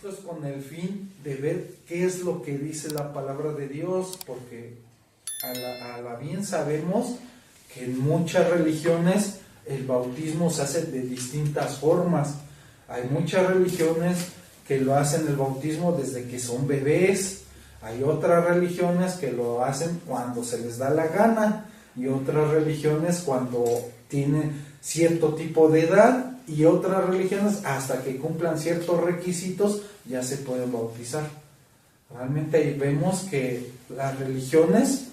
Esto es con el fin de ver qué es lo que dice la palabra de Dios, porque a la bien sabemos que en muchas religiones el bautismo se hace de distintas formas. Hay muchas religiones que lo hacen el bautismo desde que son bebés, hay otras religiones que lo hacen cuando se les da la gana, y otras religiones cuando tienen cierto tipo de edad, y otras religiones hasta que cumplan ciertos requisitos ya se pueden bautizar. Realmente ahí vemos que las religiones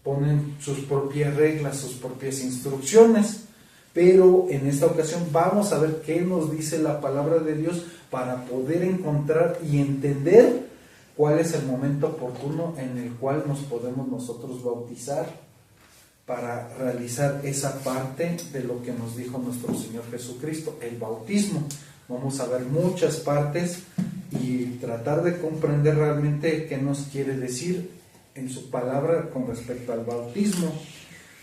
ponen sus propias reglas, sus propias instrucciones, pero en esta ocasión vamos a ver qué nos dice la palabra de Dios para poder encontrar y entender cuál es el momento oportuno en el cual nos podemos nosotros bautizar, para realizar esa parte de lo que nos dijo nuestro Señor Jesucristo, el bautismo. Vamos a ver muchas partes y tratar de comprender realmente qué nos quiere decir en su palabra con respecto al bautismo.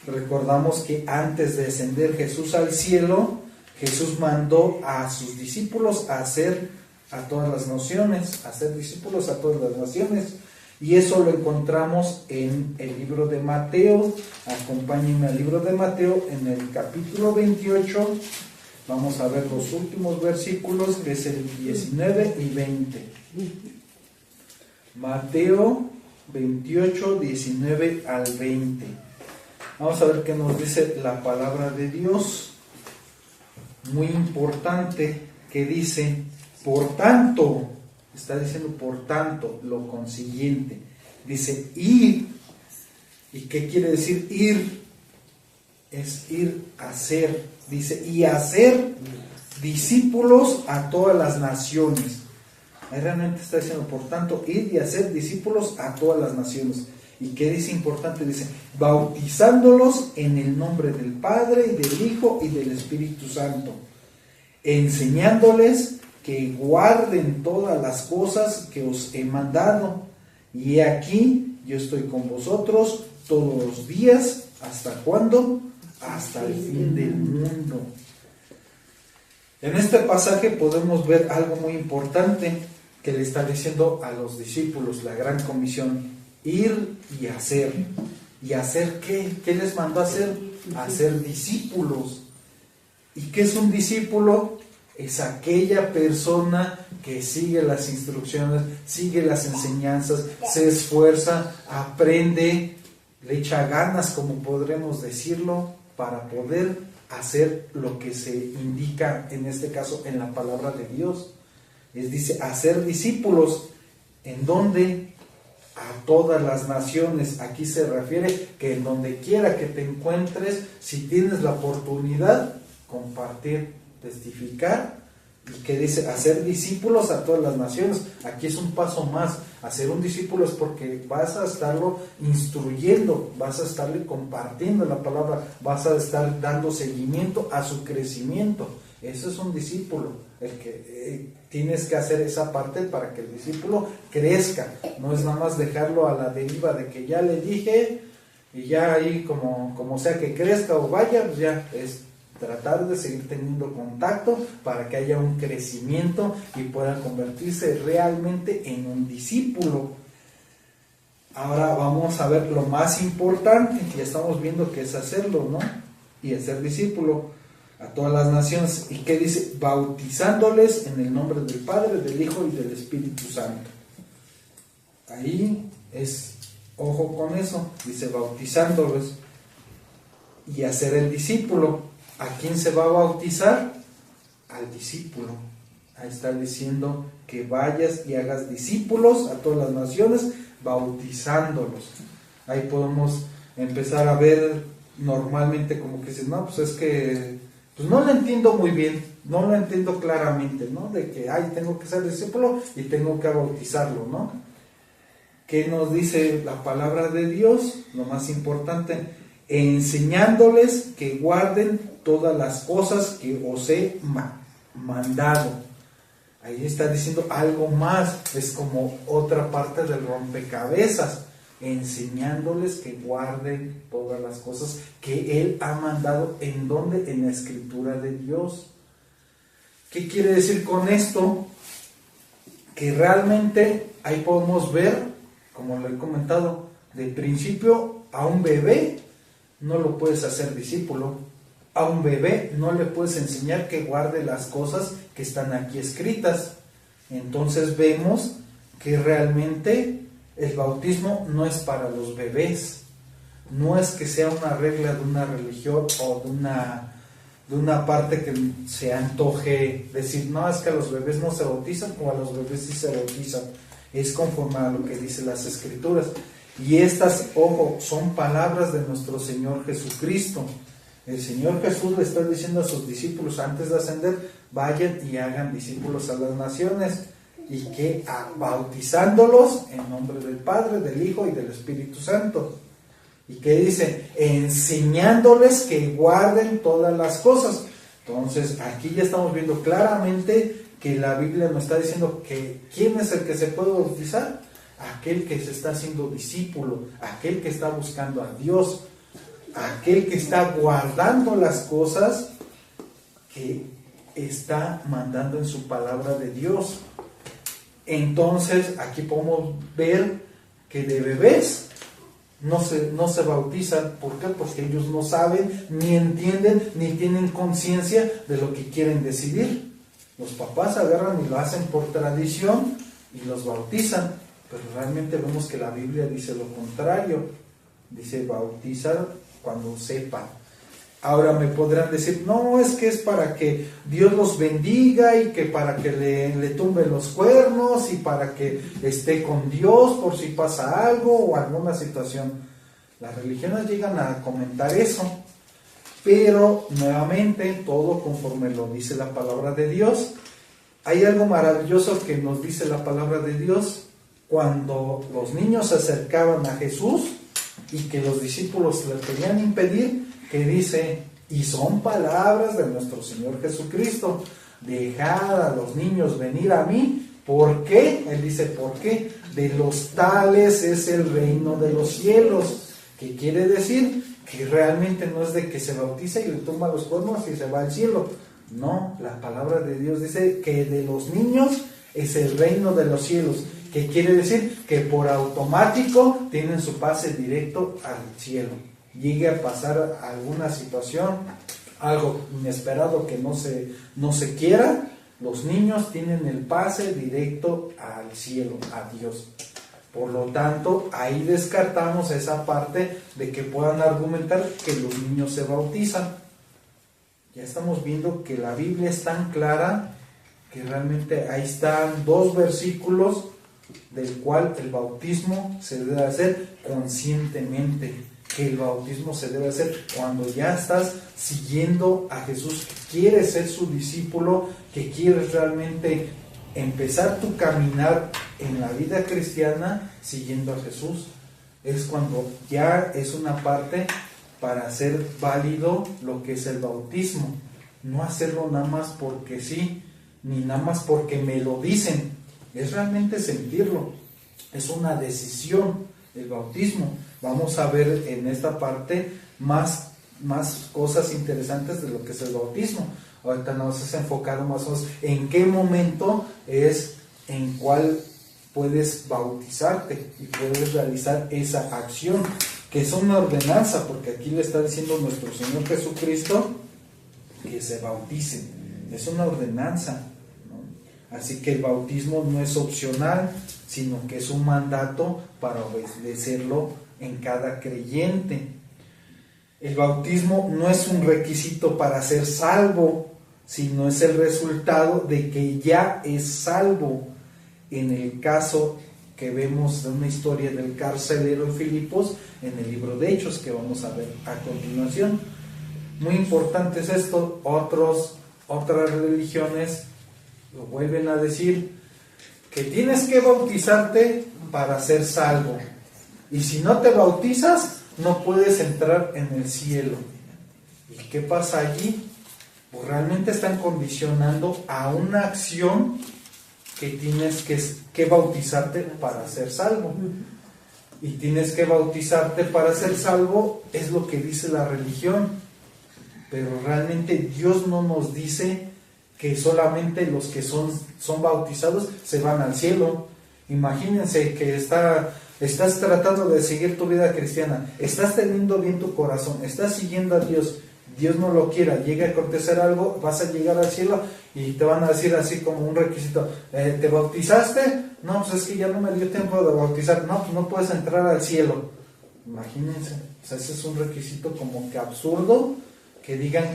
Recordamos que antes de ascender Jesús al cielo, Jesús mandó a sus discípulos a hacer a todas las naciones, a hacer discípulos a todas las naciones. Y eso lo encontramos en el libro de Mateo. Acompáñenme al libro de Mateo en el capítulo 28. Vamos a ver los últimos versículos, que es el 19 y 20. Mateo 28, 19 al 20. Vamos a ver qué nos dice la palabra de Dios. Muy importante, que dice: por tanto, está diciendo por tanto, lo consiguiente. Dice ir. ¿Y qué quiere decir ir? Es ir a hacer. Dice, y hacer discípulos a todas las naciones. Ahí realmente está diciendo, por tanto, ir y hacer discípulos a todas las naciones. ¿Y qué dice importante? Dice, bautizándolos en el nombre del Padre, y del Hijo, y del Espíritu Santo, enseñándoles que guarden todas las cosas que os he mandado. Y he aquí, yo estoy con vosotros todos los días. ¿Hasta cuándo? Hasta el fin del mundo. En este pasaje podemos ver algo muy importante que le está diciendo a los discípulos, la gran comisión: ir y hacer. ¿Y hacer qué? ¿Qué les mandó a hacer? Hacer discípulos. ¿Y qué es un discípulo? Es aquella persona que sigue las instrucciones, sigue las enseñanzas, se esfuerza, aprende, le echa ganas, como podremos decirlo, para poder hacer lo que se indica, en este caso, en la palabra de Dios. Dice, hacer discípulos. ¿En dónde? A todas las naciones. Aquí se refiere que en donde quiera que te encuentres, si tienes la oportunidad, compartir, testificar. Y que dice, hacer discípulos a todas las naciones. Aquí es un paso más. Hacer un discípulo es porque vas a estarlo instruyendo, vas a estarle compartiendo la palabra, vas a estar dando seguimiento a su crecimiento. Eso es un discípulo, el que tienes que hacer esa parte para que el discípulo crezca. No es nada más dejarlo a la deriva de que ya le dije y ya ahí como sea que crezca o vaya, pues ya es tratar de seguir teniendo contacto para que haya un crecimiento y pueda convertirse realmente en un discípulo. Ahora vamos a ver lo más importante, ya estamos viendo que es hacerlo, ¿no? Y hacer discípulo a todas las naciones. ¿Y qué dice? Bautizándoles en el nombre del Padre, del Hijo y del Espíritu Santo. Ahí es, ojo con eso, dice bautizándoles y hacer el discípulo. ¿A quién se va a bautizar? Al discípulo. Ahí está diciendo que vayas y hagas discípulos a todas las naciones, bautizándolos. Ahí podemos empezar a ver normalmente como que dices, no, pues es que pues no lo entiendo muy bien, no lo entiendo claramente, ¿no? De que, tengo que ser discípulo y tengo que bautizarlo, ¿no? ¿Qué nos dice la palabra de Dios? Lo más importante, enseñándoles que guarden todas las cosas que os he mandado. Ahí está diciendo algo más, es como otra parte del rompecabezas, enseñándoles que guarden todas las cosas que Él ha mandado. ¿En dónde? En la Escritura de Dios. ¿Qué quiere decir con esto? que realmente ahí podemos ver, como lo he comentado, de principio a un bebé no lo puedes hacer discípulo, a un bebé no le puedes enseñar que guarde las cosas que están aquí escritas. Entonces vemos que realmente el bautismo no es para los bebés, no es que sea una regla de una religión o de una parte que se antoje decir, no, es que a los bebés no se bautizan o a los bebés sí se bautizan. Es conforme a lo que dicen las Escrituras. Y estas, ojo, son palabras de nuestro Señor Jesucristo. El Señor Jesús le está diciendo a sus discípulos antes de ascender, vayan y hagan discípulos a las naciones, y que bautizándolos en nombre del Padre, del Hijo y del Espíritu Santo. Y que dice, enseñándoles que guarden todas las cosas. Entonces aquí ya estamos viendo claramente que la Biblia nos está diciendo que ¿quién es el que se puede bautizar? Aquel que se está haciendo discípulo, aquel que está buscando a Dios, aquel que está guardando las cosas que está mandando en su palabra de Dios. Entonces aquí podemos ver que de bebés no se bautizan. ¿Por qué? Porque ellos no saben, ni entienden, ni tienen conciencia de lo que quieren decidir. Los papás agarran y lo hacen por tradición y los bautizan, pero realmente vemos que la Biblia dice lo contrario. Dice bautizar cuando sepan. Ahora me podrán decir, no, es que es para que Dios los bendiga y que para que le tumben los cuernos y para que esté con Dios por si pasa algo o alguna situación. Las religiones llegan a comentar eso, pero nuevamente todo conforme lo dice la palabra de Dios. Hay algo maravilloso que nos dice la palabra de Dios cuando los niños se acercaban a Jesús y que los discípulos le querían impedir, que dice, y son palabras de nuestro Señor Jesucristo, dejad a los niños venir a mí. ¿Por qué? Él dice, ¿por qué? De los tales es el reino de los cielos. ¿Qué quiere decir? Que realmente no es de que se bautiza y le tumba los cuernos y se va al cielo. No, la palabra de Dios dice que de los niños es el reino de los cielos. ¿Qué quiere decir? Que por automático tienen su pase directo al cielo. Llegue a pasar alguna situación, algo inesperado que no se quiera, los niños tienen el pase directo al cielo, a Dios. Por lo tanto, ahí descartamos esa parte de que puedan argumentar que los niños se bautizan. Ya estamos viendo que la Biblia es tan clara que realmente ahí están 2 versículos del cual el bautismo se debe hacer conscientemente, que el bautismo se debe hacer cuando ya estás siguiendo a Jesús, que quieres ser su discípulo, que quieres realmente empezar tu caminar en la vida cristiana siguiendo a Jesús. Es cuando ya es una parte para hacer válido lo que es el bautismo, no hacerlo nada más porque sí, ni nada más porque me lo dicen, es realmente sentirlo, es una decisión el bautismo. Vamos a ver en esta parte más cosas interesantes de lo que es el bautismo. Ahorita nos hemos enfocado más o menos en qué momento es en cuál puedes bautizarte y puedes realizar esa acción, que es una ordenanza, porque aquí le está diciendo nuestro Señor Jesucristo que se bauticen, es una ordenanza, ¿no? Así que el bautismo no es opcional, sino que es un mandato para obedecerlo en cada creyente. El bautismo no es un requisito para ser salvo, sino es el resultado de que ya es salvo. En el caso que vemos de una historia del carcelero en Filipos, en el libro de Hechos, que vamos a ver a continuación. Muy importante es esto. Otras religiones lo vuelven a decir, que tienes que bautizarte para ser salvo, y si no te bautizas no puedes entrar en el cielo. ¿Y qué pasa allí? Pues realmente están condicionando a una acción que tienes que bautizarte para ser salvo. Y tienes que bautizarte para ser salvo, es lo que dice la religión. Pero realmente Dios no nos dice que solamente los que son bautizados se van al cielo. Imagínense que estás tratando de seguir tu vida cristiana, estás teniendo bien tu corazón, estás siguiendo a Dios, Dios no lo quiera, llega a acontecer algo, vas a llegar al cielo y te van a decir así como un requisito, ¿te bautizaste? No, pues es que ya no me dio tiempo de bautizar. No, pues no puedes entrar al cielo. Imagínense, o sea, ese es un requisito como que absurdo, que digan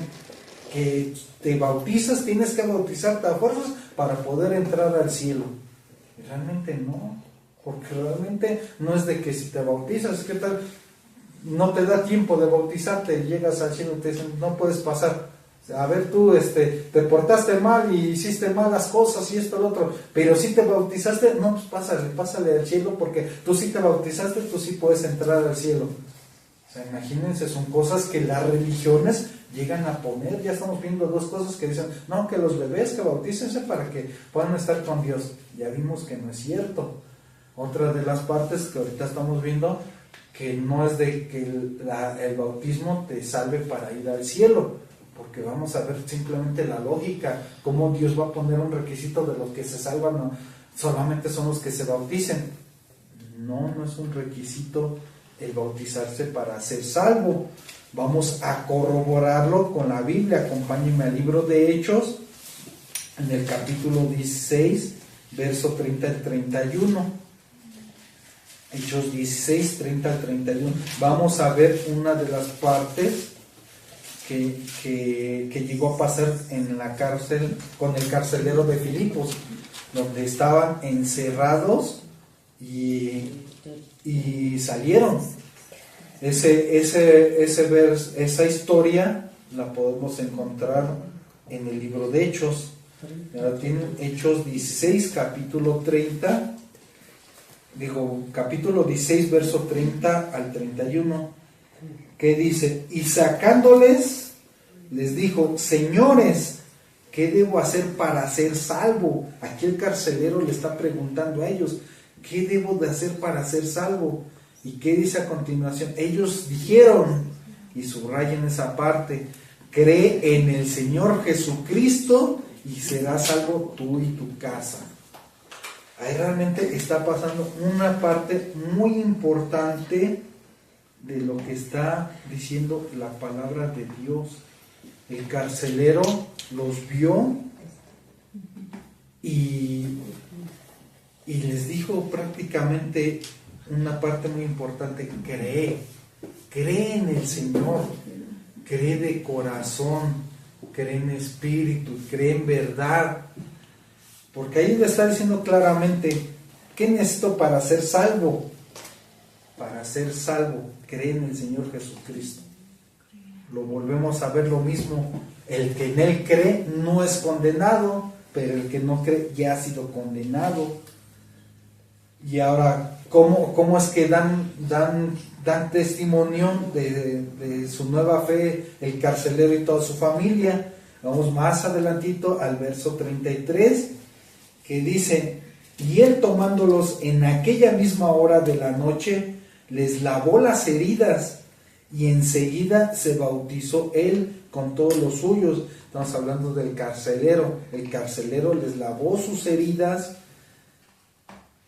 que te bautizas, tienes que bautizarte a fuerzas para poder entrar al cielo. Y realmente no, porque realmente no es de que si te bautizas, ¿qué tal? No te da tiempo de bautizarte, llegas al cielo y te dicen, no puedes pasar. A ver, tú te portaste mal y hiciste malas cosas y esto, lo otro, pero si te bautizaste, no, pues pásale al cielo, porque tú sí te bautizaste, tú sí puedes entrar al cielo. O sea, imagínense, son cosas que las religiones llegan a poner. Ya estamos viendo dos cosas que dicen, no, que los bebés que bautícense para que puedan estar con Dios. Ya vimos que no es cierto. Otra de las partes que ahorita estamos viendo, que no es de que el bautismo te salve para ir al cielo, porque vamos a ver simplemente la lógica, cómo Dios va a poner un requisito de los que se salvan, no, solamente son los que se bauticen. No es un requisito el bautizarse para ser salvo. Vamos a corroborarlo con la Biblia. Acompáñenme al libro de Hechos, en el capítulo 16, verso 30 al 31. Hechos 16, 30 al 31. Vamos a ver una de las partes que llegó a pasar en la cárcel con el carcelero de Filipos, donde estaban encerrados y salieron. Esa historia la podemos encontrar en el libro de Hechos. Ahora tienen Hechos 16, capítulo 16, verso 30 al 31. Que dice, y sacándoles, les dijo, señores, ¿qué debo hacer para ser salvo? Aquí el carcelero le está preguntando a ellos, ¿qué debo de hacer para ser salvo? ¿Y qué dice a continuación? Ellos dijeron, y subrayen esa parte, cree en el Señor Jesucristo y serás salvo tú y tu casa. Ahí realmente está pasando una parte muy importante de lo que está diciendo la palabra de Dios. El carcelero los vio y les dijo prácticamente una parte muy importante: cree en el Señor, cree de corazón, cree en espíritu, cree en verdad, porque ahí le está diciendo claramente, ¿qué necesito para ser salvo? Para ser salvo, cree en el Señor Jesucristo. Lo volvemos a ver lo mismo. El que en Él cree no es condenado, pero el que no cree ya ha sido condenado. Y ahora, ¿cómo es que dan testimonio de su nueva fe el carcelero y toda su familia? Vamos más adelantito al verso 33, que dice, y él tomándolos en aquella misma hora de la noche, les lavó las heridas, y enseguida se bautizó él con todos los suyos. Estamos hablando del carcelero. El carcelero les lavó sus heridas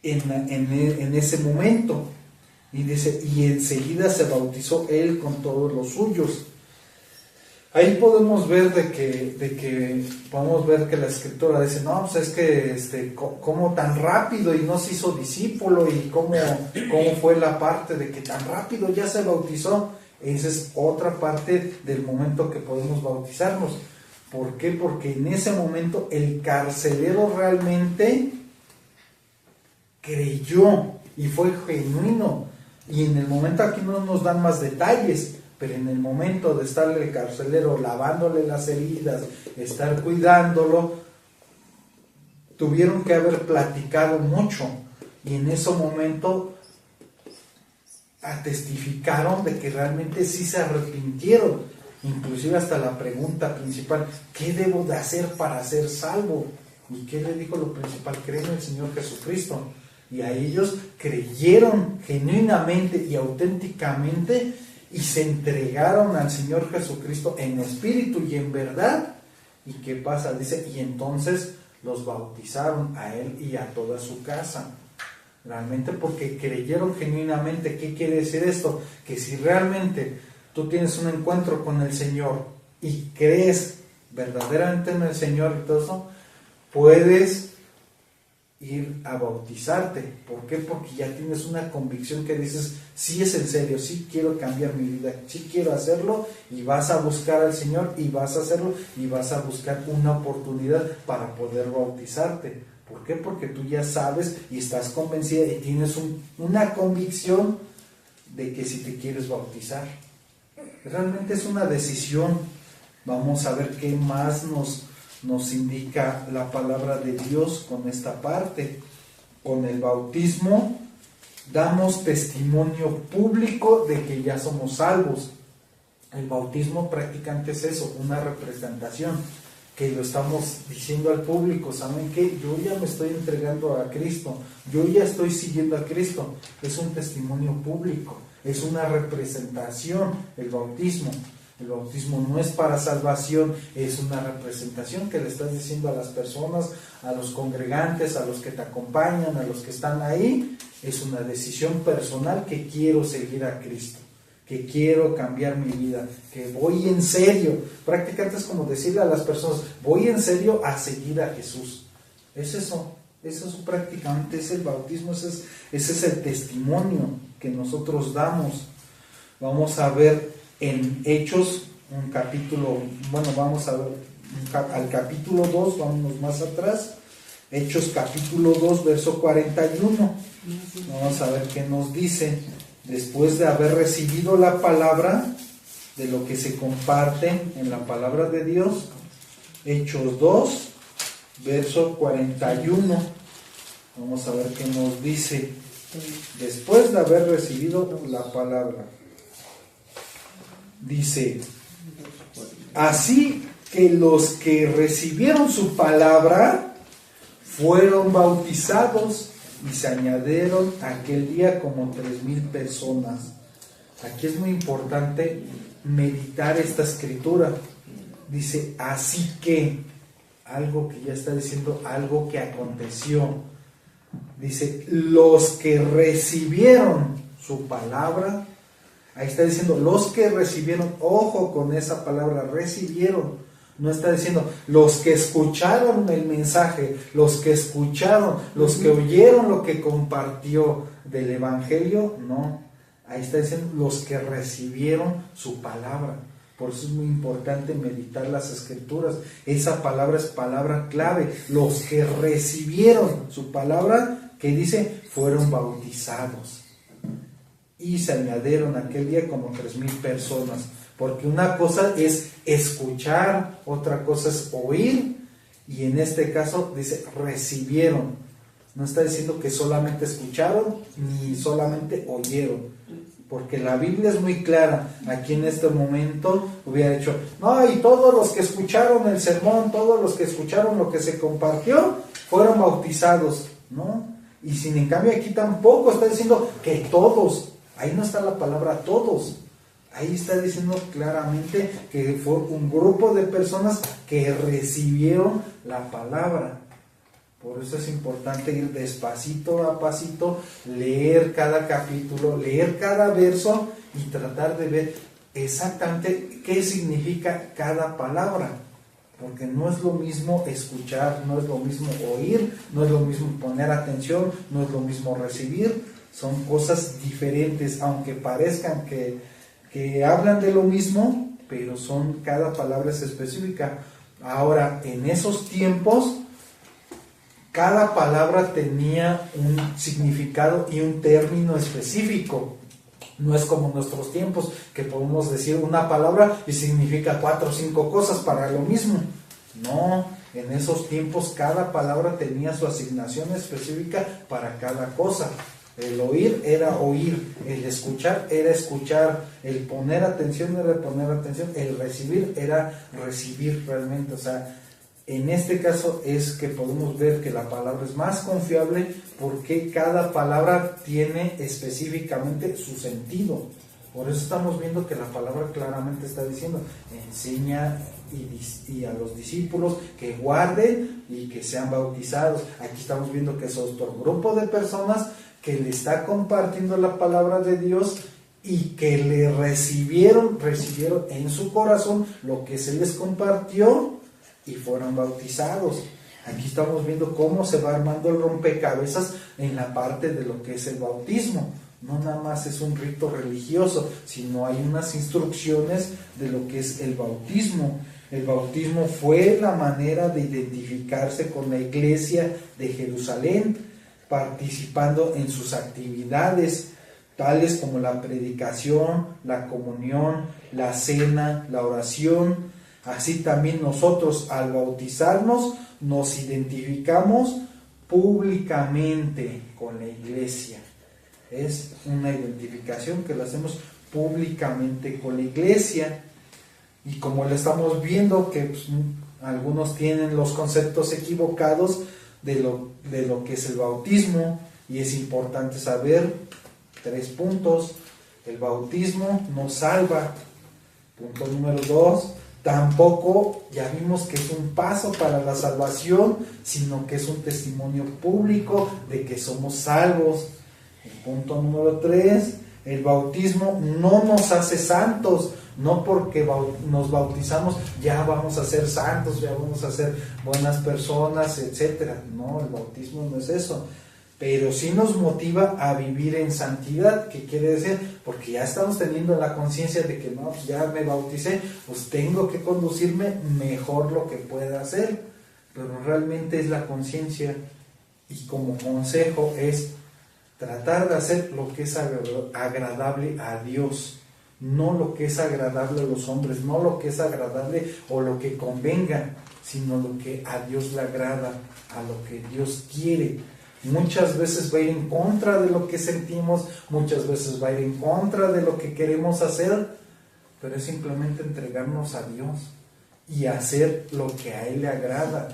en ese momento. Y dice, y enseguida se bautizó él con todos los suyos. Ahí podemos ver podemos ver que la escritura dice, no, pues es que cómo tan rápido y no se hizo discípulo, y cómo fue la parte de que tan rápido ya se bautizó. Esa es otra parte del momento que podemos bautizarnos. ¿Por qué? Porque en ese momento el carcelero realmente creyó y fue genuino. Y en el momento, aquí no nos dan más detalles, pero en el momento de estarle el carcelero lavándole las heridas, estar cuidándolo, tuvieron que haber platicado mucho, y en ese momento testificaron de que realmente sí se arrepintieron. Inclusive hasta la pregunta principal, ¿qué debo de hacer para ser salvo? ¿Y qué le dijo lo principal? Cree en el Señor Jesucristo. Y a ellos creyeron genuinamente y auténticamente y se entregaron al Señor Jesucristo en espíritu y en verdad. ¿Y qué pasa? Dice, y entonces los bautizaron a él y a toda su casa. Realmente porque creyeron genuinamente. ¿Qué quiere decir esto? Que si realmente tú tienes un encuentro con el Señor y crees verdaderamente en el Señor y todo eso, puedes ir a bautizarte. ¿Por qué? Porque ya tienes una convicción que dices, sí es en serio, sí quiero cambiar mi vida, sí quiero hacerlo, y vas a buscar al Señor y vas a hacerlo y vas a buscar una oportunidad para poder bautizarte. ¿Por qué? Porque tú ya sabes y estás convencida y tienes una convicción de que si te quieres bautizar. Realmente es una decisión. Vamos a ver qué más nos indica la palabra de Dios con esta parte. Con el bautismo damos testimonio público de que ya somos salvos. El bautismo prácticamente es eso, una representación, que lo estamos diciendo al público. ¿Saben qué? Yo ya me estoy entregando a Cristo, yo ya estoy siguiendo a Cristo. Es un testimonio público, es una representación el bautismo. El bautismo no es para salvación, es una representación que le estás diciendo a las personas, a los congregantes, a los que te acompañan, a los que están ahí. Es una decisión personal que quiero seguir a Cristo, que quiero cambiar mi vida, que voy en serio. Prácticamente es como decirle a las personas, voy en serio a seguir a Jesús. Es eso prácticamente es el bautismo, ese es el testimonio que nosotros damos. Vamos a ver en Hechos, un capítulo, vamos a ver al capítulo 2, vámonos más atrás, Hechos capítulo 2, verso 41, vamos a ver qué nos dice, después de haber recibido la palabra, de lo que se comparte en la palabra de Dios, Hechos 2, verso 41, vamos a ver qué nos dice, después de haber recibido la palabra. Dice, así que los que recibieron su palabra fueron bautizados y se añadieron aquel día como 3,000 personas. Aquí es muy importante meditar esta escritura. Dice, así que, algo que ya está diciendo, algo que aconteció. Dice, los que recibieron su palabra. Ahí está diciendo, los que recibieron, ojo con esa palabra, recibieron. No está diciendo, los que escucharon el mensaje, los que escucharon, los que oyeron lo que compartió del Evangelio, no. Ahí está diciendo, los que recibieron su palabra. Por eso es muy importante meditar las Escrituras. Esa palabra es palabra clave. Los que recibieron su palabra, que dice, fueron bautizados. Y se añadieron aquel día como 3,000 personas, porque una cosa es escuchar, otra cosa es oír, y en este caso dice recibieron. No está diciendo que solamente escucharon ni solamente oyeron, porque la Biblia es muy clara. Aquí en este momento hubiera dicho, no, y todos los que escucharon el sermón, todos los que escucharon lo que se compartió, fueron bautizados, ¿no? Y sin en cambio aquí tampoco está diciendo que todos. Ahí no está la palabra todos. Ahí está diciendo claramente que fue un grupo de personas que recibieron la palabra. Por eso es importante ir despacito a pasito, leer cada capítulo, leer cada verso y tratar de ver exactamente qué significa cada palabra. Porque no es lo mismo escuchar, no es lo mismo oír, no es lo mismo poner atención, no es lo mismo recibir. Son cosas diferentes, aunque parezcan que hablan de lo mismo, pero cada palabra es específica. Ahora, en esos tiempos, cada palabra tenía un significado y un término específico. No es como en nuestros tiempos, que podemos decir una palabra y significa 4 o 5 cosas para lo mismo. No, en esos tiempos cada palabra tenía su asignación específica para cada cosa. El oír era oír, el escuchar era escuchar, el poner atención era poner atención, el recibir era recibir realmente. O sea, en este caso es que podemos ver que la palabra es más confiable porque cada palabra tiene específicamente su sentido. Por eso estamos viendo que la palabra claramente está diciendo, enseña y a los discípulos que guarden y que sean bautizados. Aquí estamos viendo que es otro grupo de personas que le está compartiendo la palabra de Dios y que le recibieron en su corazón lo que se les compartió y fueron bautizados. Aquí estamos viendo cómo se va armando el rompecabezas en la parte de lo que es el bautismo. No nada más es un rito religioso, sino hay unas instrucciones de lo que es el bautismo. El bautismo fue la manera de identificarse con la iglesia de Jerusalén, participando en sus actividades, tales como la predicación, la comunión, la cena, la oración. Así también nosotros al bautizarnos nos identificamos públicamente con la iglesia. Es una identificación que la hacemos públicamente con la iglesia. Y como le estamos viendo que algunos tienen los conceptos equivocados de lo que es el bautismo, y es importante saber 3 puntos. El bautismo no salva. Punto número 2, tampoco ya vimos que es un paso para la salvación, sino que es un testimonio público de que somos salvos. El punto número 3, el bautismo no nos hace santos. No porque nos bautizamos ya vamos a ser santos, ya vamos a ser buenas personas, etcétera. No, el bautismo no es eso. Pero sí nos motiva a vivir en santidad. ¿Qué quiere decir? Porque ya estamos teniendo la conciencia de que no, pues ya me bauticé, pues tengo que conducirme mejor lo que pueda hacer. Pero realmente es la conciencia, y como consejo es tratar de hacer lo que es agradable a Dios. No lo que es agradable a los hombres, no lo que es agradable o lo que convenga, sino lo que a Dios le agrada, a lo que Dios quiere. Muchas veces va a ir en contra de lo que sentimos, muchas veces va a ir en contra de lo que queremos hacer, pero es simplemente entregarnos a Dios y hacer lo que a Él le agrada.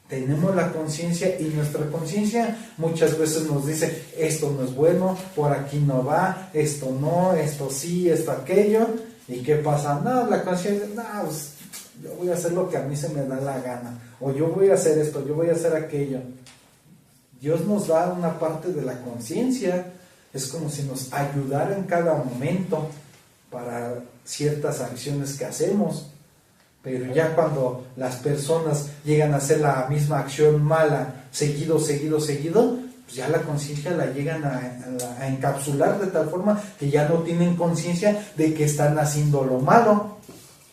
Tenemos la conciencia, y nuestra conciencia muchas veces nos dice: esto no es bueno, por aquí no va, esto no, esto sí, esto aquello. ¿Y qué pasa? No, la conciencia, no, pues, yo voy a hacer lo que a mí se me da la gana, o yo voy a hacer esto, yo voy a hacer aquello. Dios nos da una parte de la conciencia, es como si nos ayudara en cada momento para ciertas acciones que hacemos. Pero ya cuando las personas llegan a hacer la misma acción mala seguido, pues ya la conciencia la llegan a encapsular de tal forma que ya no tienen conciencia de que están haciendo lo malo.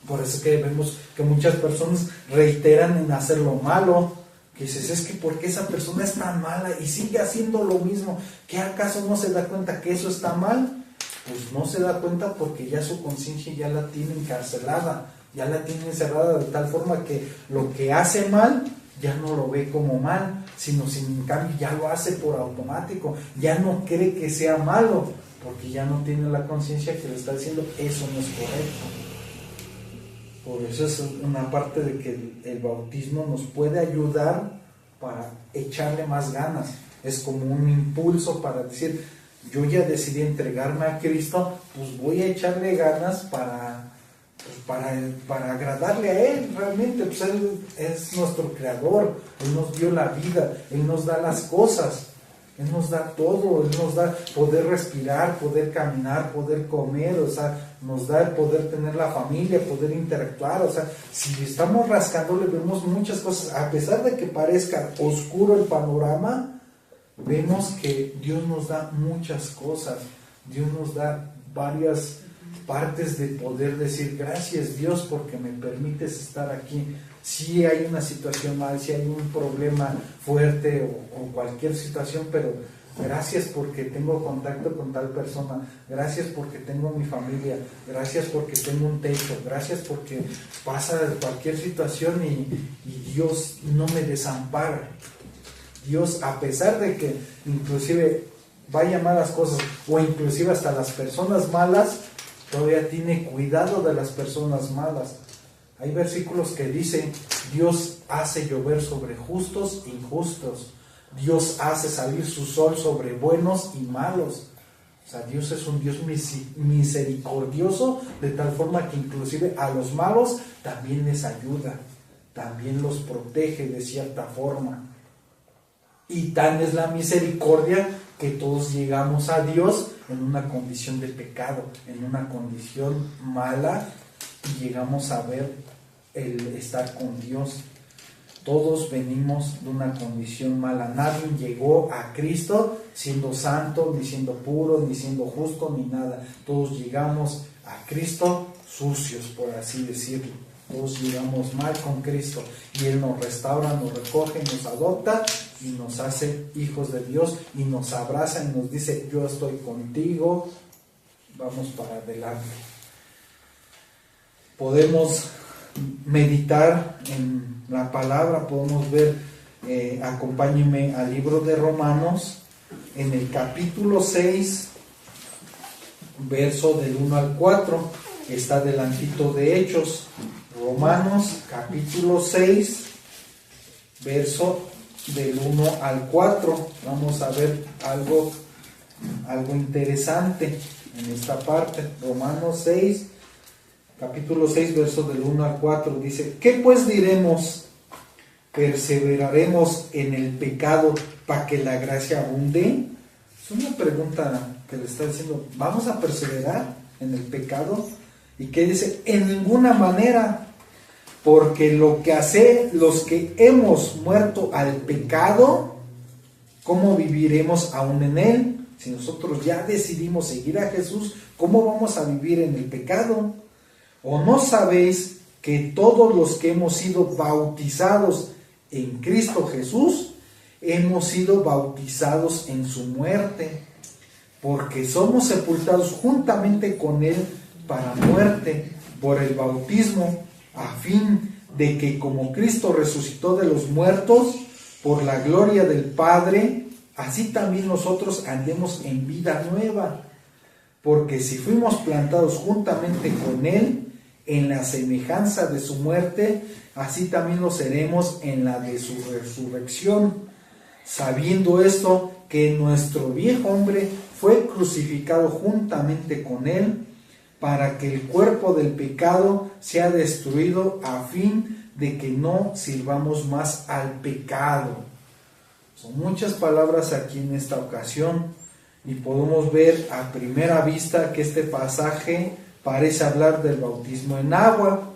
Por eso que vemos que muchas personas reiteran en hacer lo malo, que dices: es que ¿por qué esa persona es tan mala y sigue haciendo lo mismo? ¿Qué acaso no se da cuenta que eso está mal? Pues no se da cuenta porque ya su conciencia ya la tiene encarcelada, ya la tiene encerrada de tal forma que lo que hace mal ya no lo ve como mal, sino en cambio ya lo hace por automático, ya no cree que sea malo, porque ya no tiene la conciencia que le está diciendo eso no es correcto. Por eso es una parte de que el bautismo nos puede ayudar para echarle más ganas, es como un impulso para decir: yo ya decidí entregarme a Cristo, pues voy a echarle ganas para agradarle a Él. Realmente pues Él es nuestro creador, Él nos dio la vida, Él nos da las cosas, Él nos da todo, Él nos da poder respirar, poder caminar, poder comer, o sea, nos da el poder tener la familia, poder interactuar. O sea, si estamos rascándole vemos muchas cosas, a pesar de que parezca oscuro el panorama, vemos que Dios nos da muchas cosas, Dios nos da varias partes de poder decir: gracias Dios porque me permites estar aquí. Si hay una situación mal, si hay un problema fuerte o cualquier situación, pero gracias porque tengo contacto con tal persona, gracias porque tengo mi familia, gracias porque tengo un techo, gracias porque pasa cualquier situación y Dios no me desampara. Dios, a pesar de que inclusive vaya malas cosas, o inclusive hasta las personas malas, todavía tiene cuidado de las personas malas. Hay versículos que dicen: Dios hace llover sobre justos e injustos, Dios hace salir su sol sobre buenos y malos. O sea, Dios es un Dios misericordioso, de tal forma que inclusive a los malos también les ayuda, también los protege de cierta forma. Y tan es la misericordia que todos llegamos a Dios en una condición de pecado, en una condición mala, y llegamos a ver el estar con Dios. Todos venimos de una condición mala. Nadie llegó a Cristo siendo santo, ni siendo puro, ni siendo justo, ni nada. Todos llegamos a Cristo sucios, por así decirlo. Todos llegamos mal con Cristo y Él nos restaura, nos recoge, nos adopta y nos hace hijos de Dios y nos abraza y nos dice: yo estoy contigo, vamos para adelante. Podemos meditar en la palabra, podemos ver, acompáñenme al libro de Romanos, en el capítulo 6, verso del 1 al 4, está delantito de Hechos. Romanos capítulo 6, verso del 1 al 4. Vamos a ver algo interesante en esta parte. Romanos 6, capítulo 6, verso del 1 al 4, dice: ¿qué pues diremos? ¿Perseveraremos en el pecado para que la gracia abunde? Es una pregunta que le está diciendo: ¿vamos a perseverar en el pecado? ¿Y qué dice? En ninguna manera, porque los que hemos muerto al pecado, ¿cómo viviremos aún en él? Si nosotros ya decidimos seguir a Jesús, ¿cómo vamos a vivir en el pecado? ¿O no sabéis que todos los que hemos sido bautizados en Cristo Jesús, hemos sido bautizados en su muerte? Porque somos sepultados juntamente con Él para muerte por el bautismo, a fin de que como Cristo resucitó de los muertos por la gloria del Padre, así también nosotros andemos en vida nueva. Porque si fuimos plantados juntamente con Él en la semejanza de su muerte, así también lo seremos en la de su resurrección, sabiendo esto, que nuestro viejo hombre fue crucificado juntamente con Él, para que el cuerpo del pecado sea destruido, a fin de que no sirvamos más al pecado. Son muchas palabras aquí en esta ocasión, y podemos ver a primera vista que este pasaje parece hablar del bautismo en agua.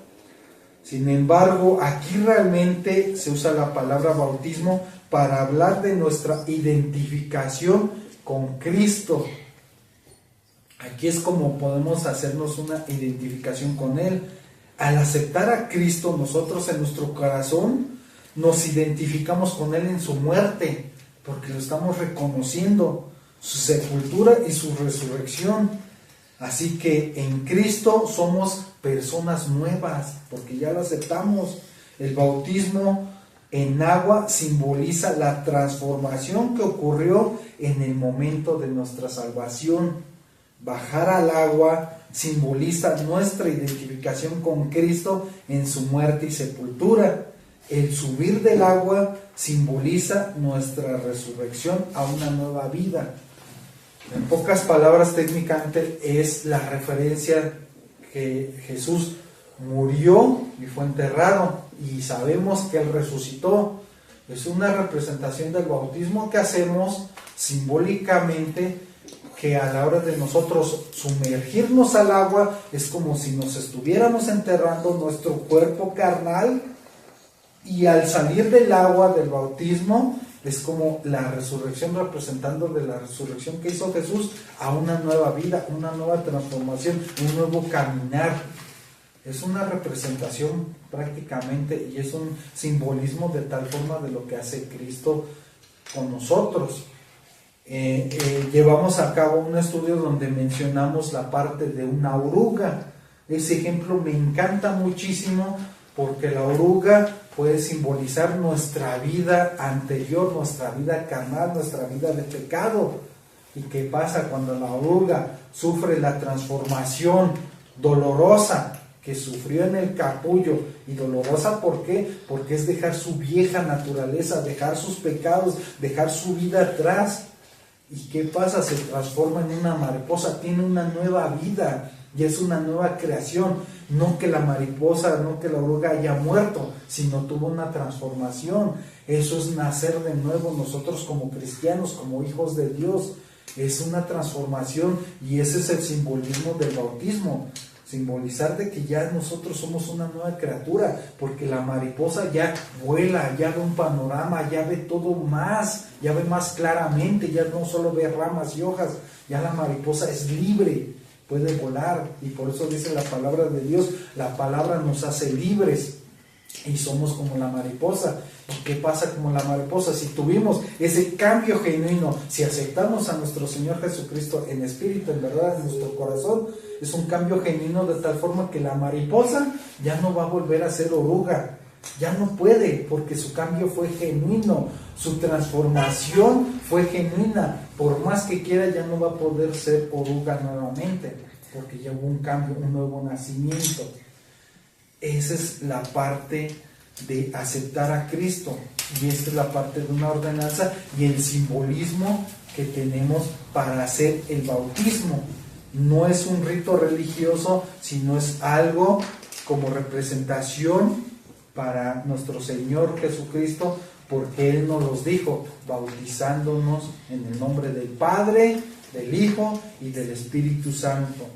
Sin embargo, aquí realmente se usa la palabra bautismo para hablar de nuestra identificación con Cristo. Aquí es como podemos hacernos una identificación con Él. Al aceptar a Cristo, nosotros en nuestro corazón nos identificamos con Él en su muerte, porque lo estamos reconociendo, su sepultura y su resurrección. Así que en Cristo somos personas nuevas, porque ya lo aceptamos. El bautismo en agua simboliza la transformación que ocurrió en el momento de nuestra salvación. Bajar al agua simboliza nuestra identificación con Cristo en su muerte y sepultura. El subir del agua simboliza nuestra resurrección a una nueva vida. En pocas palabras, técnicamente es la referencia que Jesús murió y fue enterrado, y sabemos que Él resucitó. Es una representación del bautismo que hacemos simbólicamente, que a la hora de nosotros sumergirnos al agua es como si nos estuviéramos enterrando nuestro cuerpo carnal, y al salir del agua del bautismo es como la resurrección, representando de la resurrección que hizo Jesús a una nueva vida, una nueva transformación, un nuevo caminar. Es una representación prácticamente, y es un simbolismo de tal forma de lo que hace Cristo con nosotros. Llevamos a cabo un estudio donde mencionamos la parte de una oruga. Ese ejemplo me encanta muchísimo, porque la oruga puede simbolizar nuestra vida anterior, nuestra vida carnal, nuestra vida de pecado. ¿Y qué pasa cuando la oruga sufre la transformación dolorosa que sufrió en el capullo? Y dolorosa, ¿por qué? Porque es dejar su vieja naturaleza, dejar sus pecados, dejar su vida atrás. ¿Y qué pasa? Se transforma en una mariposa, tiene una nueva vida y es una nueva creación. No que la mariposa, no que la oruga haya muerto, sino tuvo una transformación. Eso es nacer de nuevo nosotros como cristianos, como hijos de Dios. Es una transformación y ese es el simbolismo del bautismo. Simbolizar de que ya nosotros somos una nueva criatura, porque la mariposa ya vuela, ya ve un panorama, ya ve todo más, ya ve más claramente, ya no solo ve ramas y hojas, ya la mariposa es libre, puede volar, y por eso dice la palabra de Dios, la palabra nos hace libres, y somos como la mariposa. ¿Y qué pasa como la mariposa? Si tuvimos ese cambio genuino, si aceptamos a nuestro Señor Jesucristo en espíritu, en verdad, en nuestro corazón, es un cambio genuino de tal forma que la mariposa ya no va a volver a ser oruga, ya no puede, porque su cambio fue genuino, su transformación fue genuina. Por más que quiera, ya no va a poder ser oruga nuevamente, porque ya hubo un cambio, un nuevo nacimiento. Esa es la parte de aceptar a Cristo, y esta es la parte de una ordenanza y el simbolismo que tenemos para hacer el bautismo. No es un rito religioso, sino es algo como representación para nuestro Señor Jesucristo, porque Él nos los dijo, bautizándonos en el nombre del Padre, del Hijo y del Espíritu Santo.